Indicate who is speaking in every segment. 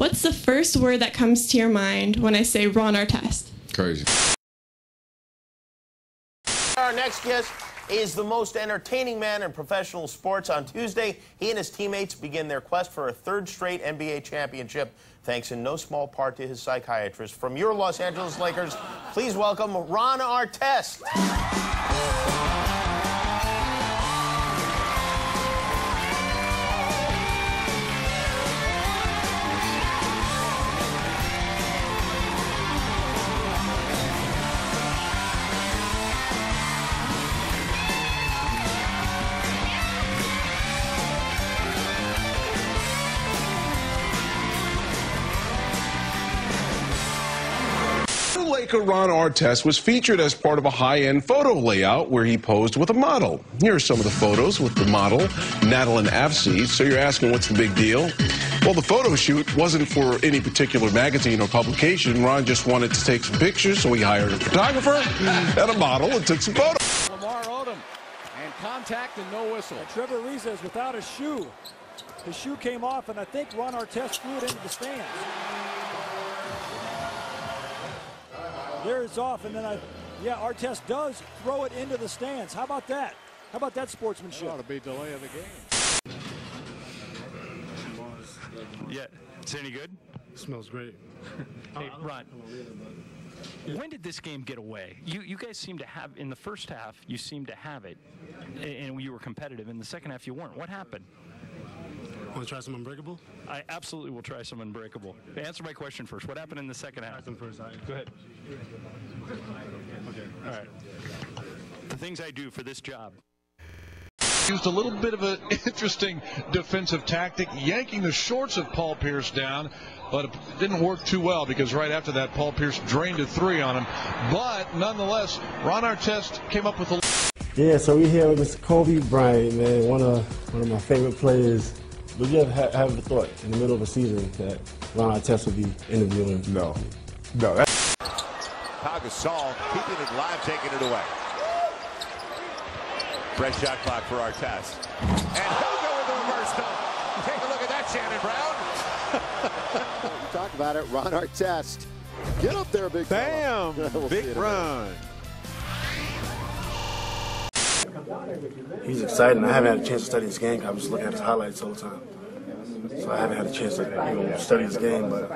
Speaker 1: What's the first word that comes to your mind when I say Ron Artest?
Speaker 2: Crazy.
Speaker 3: Our next guest is the most entertaining man in professional sports. On Tuesday, he and his teammates begin their quest for a third straight NBA championship, thanks in no small part to his psychiatrist. From your Los Angeles Lakers, please welcome Ron Artest.
Speaker 4: Laker Ron Artest was featured as part of a high-end photo layout where he posed with a model. Here are some of the photos with the model, Madeline Avci. So you're asking, what's the big deal? Well, the photo shoot wasn't for any particular magazine or publication. Ron just wanted to take some pictures, so he hired a photographer and a model and took some photos.
Speaker 5: Lamar Odom, and contact and no whistle.
Speaker 6: Trevor Ariza is without a shoe. His shoe came off, and I think Ron Artest threw it into the stands. There it's off, and then Artest does throw it into the stands. How about that? How about that sportsmanship?
Speaker 5: Ought to be delay of the game.
Speaker 7: Yeah, it's any good?
Speaker 8: Smells great.
Speaker 7: Hey, Ron, when did this game get away? You guys seem to have, in the first half, you seemed to have it, and you were competitive. In the second half, you weren't. What happened?
Speaker 8: Want to try some Unbreakable?
Speaker 7: I absolutely will try some Unbreakable. Answer my question first. What happened in the second half?
Speaker 8: Try some first.
Speaker 7: Go ahead.
Speaker 8: Okay.
Speaker 7: All right. The things I do for this job.
Speaker 9: Used a little bit of an interesting defensive tactic, yanking the shorts of Paul Pierce down, but it didn't work too well because right after that, Paul Pierce drained a three on him. But nonetheless, Ron Artest came up with a...
Speaker 10: Yeah, so we're here with Mr. Kobe Bryant, man, one of my favorite players. Would you ever have a thought in the middle of a season that Ron Artest would be interviewing?
Speaker 11: No. That's...
Speaker 12: Pau Gasol keeping it live, taking it away. Fresh shot clock for Artest. And he'll go with the reverse dunk. Take a look at that, Shannon Brown.
Speaker 13: You talk about it, Ron Artest. Get up there, big
Speaker 11: Bam!
Speaker 13: We'll
Speaker 11: Big run.
Speaker 10: He's exciting. I haven't had a chance to study his game. I was looking at his highlights all the time. So I haven't had a chance to study his game, but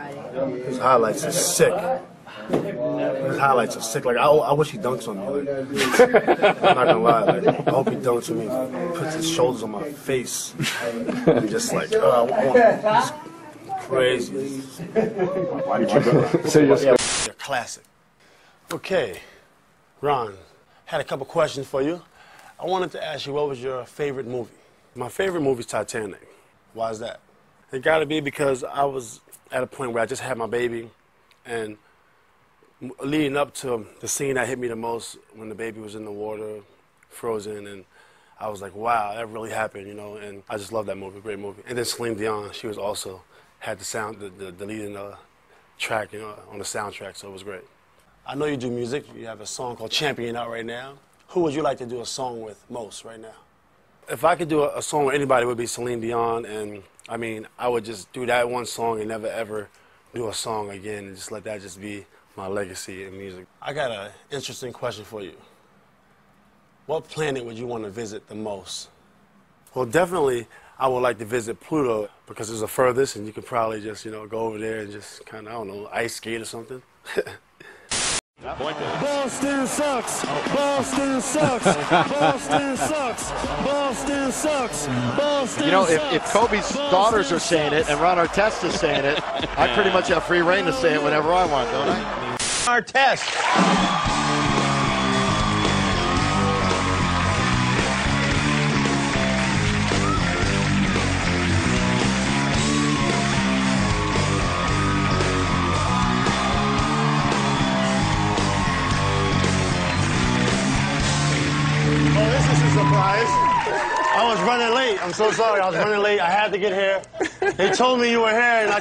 Speaker 10: his highlights are sick. His highlights are sick. Like, I wish he dunks on me. Like, I'm not gonna lie. Like, I hope he dunks on me, puts his shoulders on my face. I'm just like, it's crazy. They're classic. Okay, Ron, had a couple questions for you. I wanted to ask you, what was your favorite movie? My favorite movie is Titanic. Why is that? It got to be because I was at a point where I just had my baby, and leading up to the scene that hit me the most, when the baby was in the water, frozen, and I was like, wow, that really happened, you know, and I just love that movie, great movie. And then Celine Dion, she was also, had the sound, the lead in the track, you know, on the soundtrack, so it was great. I know you do music. You have a song called Champion out right now. Who would you like to do a song with most right now? If I could do a song with anybody, it would be Celine Dion, and I mean, I would just do that one song and never ever do a song again and just let that just be my legacy in music. I got an interesting question for you. What planet would you want to visit the most? Well, definitely I would like to visit Pluto because it's the furthest and you could probably just, you know, go over there and just kind of, I don't know, ice skate or something.
Speaker 6: Boston sucks. Boston sucks. Boston sucks. Boston sucks. Boston.
Speaker 13: You know, if Kobe's daughters are saying it and Ron Artest is saying it, I pretty much have free reign to say it whenever I want, don't I?
Speaker 3: Artest.
Speaker 10: Oh, this is a surprise. I was running late. I'm so sorry. I was running late. I had to get here. They told me you were here, and I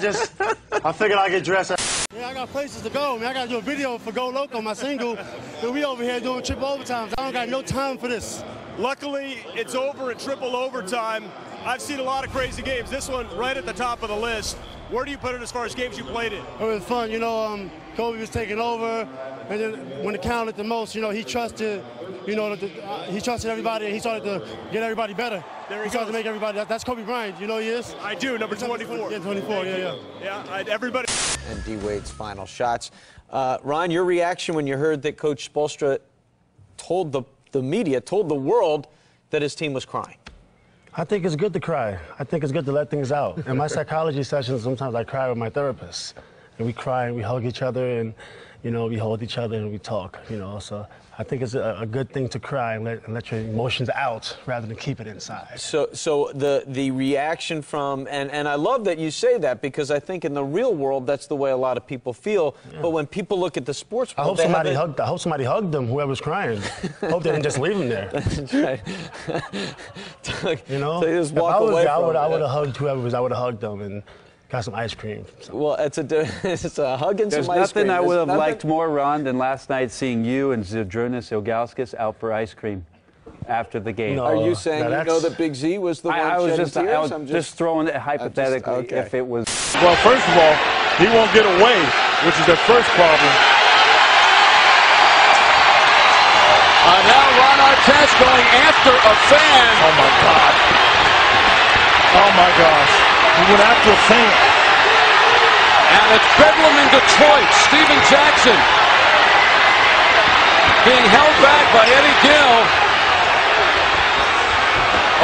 Speaker 10: figured I'd get dressed. Yeah, I got places to go, man. I got to do a video for Go Loco, my single. And we over here doing triple overtimes. I don't got no time for this.
Speaker 14: Luckily, it's over at triple overtime.
Speaker 2: I've seen a lot of crazy games. This one right at the top of the list. Where do you put it as far as games you played in?
Speaker 8: It was fun. You know, Kobe was taking over, and then when it counted the most, you know, he trusted, you know, he trusted everybody, and he started to get everybody better.
Speaker 2: There he
Speaker 8: started
Speaker 2: goes.
Speaker 8: to make everybody. That's Kobe Bryant. You know he is?
Speaker 2: I do, number 24.
Speaker 8: Yeah, 24, yeah.
Speaker 2: Yeah, everybody.
Speaker 14: And D. Wade's final shots. Ron, your reaction when you heard that Coach Spoelstra told the media, told the world that his team was crying?
Speaker 8: I think it's good to cry. I think it's good to let things out. In my psychology sessions, sometimes I cry with my therapist. And we cry and we hug each other and, you know, we hold each other and we talk, you know. So I think it's a good thing to cry and let your emotions out rather than keep it inside.
Speaker 14: So the reaction from, and I love that you say that because I think in the real world that's the way a lot of people feel. Yeah. But when people look at the sports world,
Speaker 8: I hope somebody hugged them, whoever's crying. I hope they didn't just leave them there.
Speaker 14: That's right.
Speaker 8: You know,
Speaker 14: so you just
Speaker 8: if
Speaker 14: walk
Speaker 8: I was
Speaker 14: away
Speaker 8: there,
Speaker 14: from
Speaker 8: I would have hugged whoever was. I would have hugged them and got some ice cream.
Speaker 14: Well, it's a hug and
Speaker 15: There's
Speaker 14: some ice cream.
Speaker 15: There's nothing I would have liked more, Ron, than last night seeing you and Zydrunas Ilgauskas out for ice cream after the game.
Speaker 14: No, are you saying you know that Big Z was the one
Speaker 15: I was
Speaker 14: shedding tears?
Speaker 15: just throwing it hypothetically if it was.
Speaker 11: Well, first of all, he won't get away, which is the first problem.
Speaker 12: Now Ron Artest going after a fan.
Speaker 11: Oh, my God. Oh, my gosh. He went after a fan.
Speaker 12: And it's Bedlam in Detroit. Steven Jackson being held back by Eddie Gill.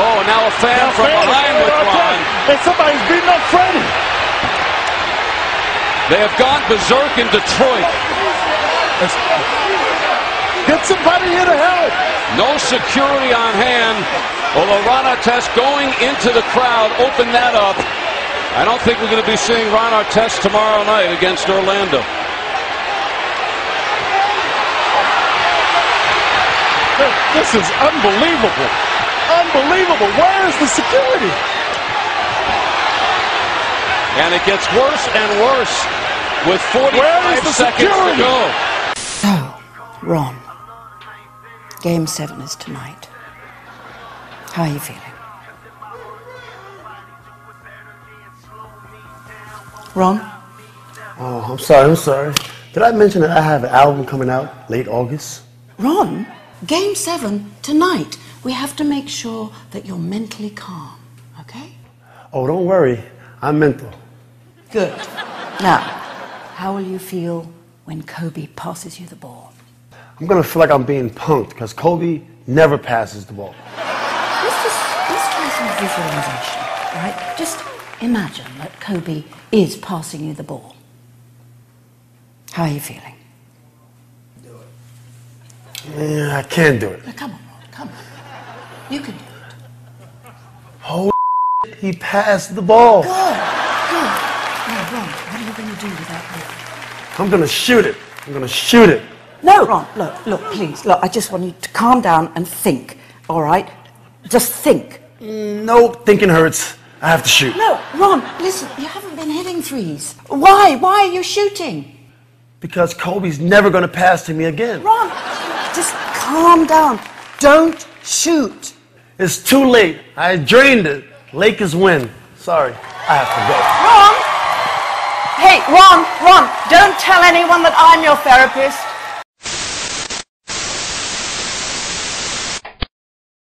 Speaker 12: Oh, now a fan from behind with Ron.
Speaker 11: And somebody's beating up Freddie.
Speaker 12: They have gone berserk in Detroit.
Speaker 11: Get somebody here to help.
Speaker 12: No security on hand. Although Ron Artest going into the crowd opened that up. I don't think we're going to be seeing Ron Artest tomorrow night against Orlando.
Speaker 11: This is unbelievable. Unbelievable. Where is the security?
Speaker 12: And it gets worse and worse with 45 seconds to go.
Speaker 16: So, Ron, Game 7 is tonight. How are you feeling? Ron?
Speaker 10: Oh, I'm sorry. Did I mention that I have an album coming out late August?
Speaker 16: Ron, Game 7 tonight. We have to make sure that you're mentally calm, okay?
Speaker 10: Oh, don't worry. I'm mental.
Speaker 16: Good. Now, how will you feel when Kobe passes you the ball?
Speaker 10: I'm going to feel like I'm being punked because Kobe never passes the ball.
Speaker 16: Let's try some visualization, all right? Just imagine that Kobe is passing you the ball. How are you feeling?
Speaker 10: Yeah, I can't do it.
Speaker 16: Now, come on, Ron, come on. You can do it.
Speaker 10: Oh, he passed the ball.
Speaker 16: Good. Now, Ron, what are you going to do with that ball?
Speaker 10: I'm going to shoot it. I'm going to shoot it.
Speaker 16: No, Ron, look, please. Look, I just want you to calm down and think, all right? Just think.
Speaker 10: Nope, thinking hurts. I have to shoot.
Speaker 16: No, Ron, listen, you haven't been hitting threes. Why? Why are you shooting?
Speaker 10: Because Kobe's never going to pass to me again.
Speaker 16: Ron, just calm down. Don't shoot.
Speaker 10: It's too late. I drained it. Lakers win. Sorry, I have to go.
Speaker 16: Ron! Hey, Ron, don't tell anyone that I'm your therapist.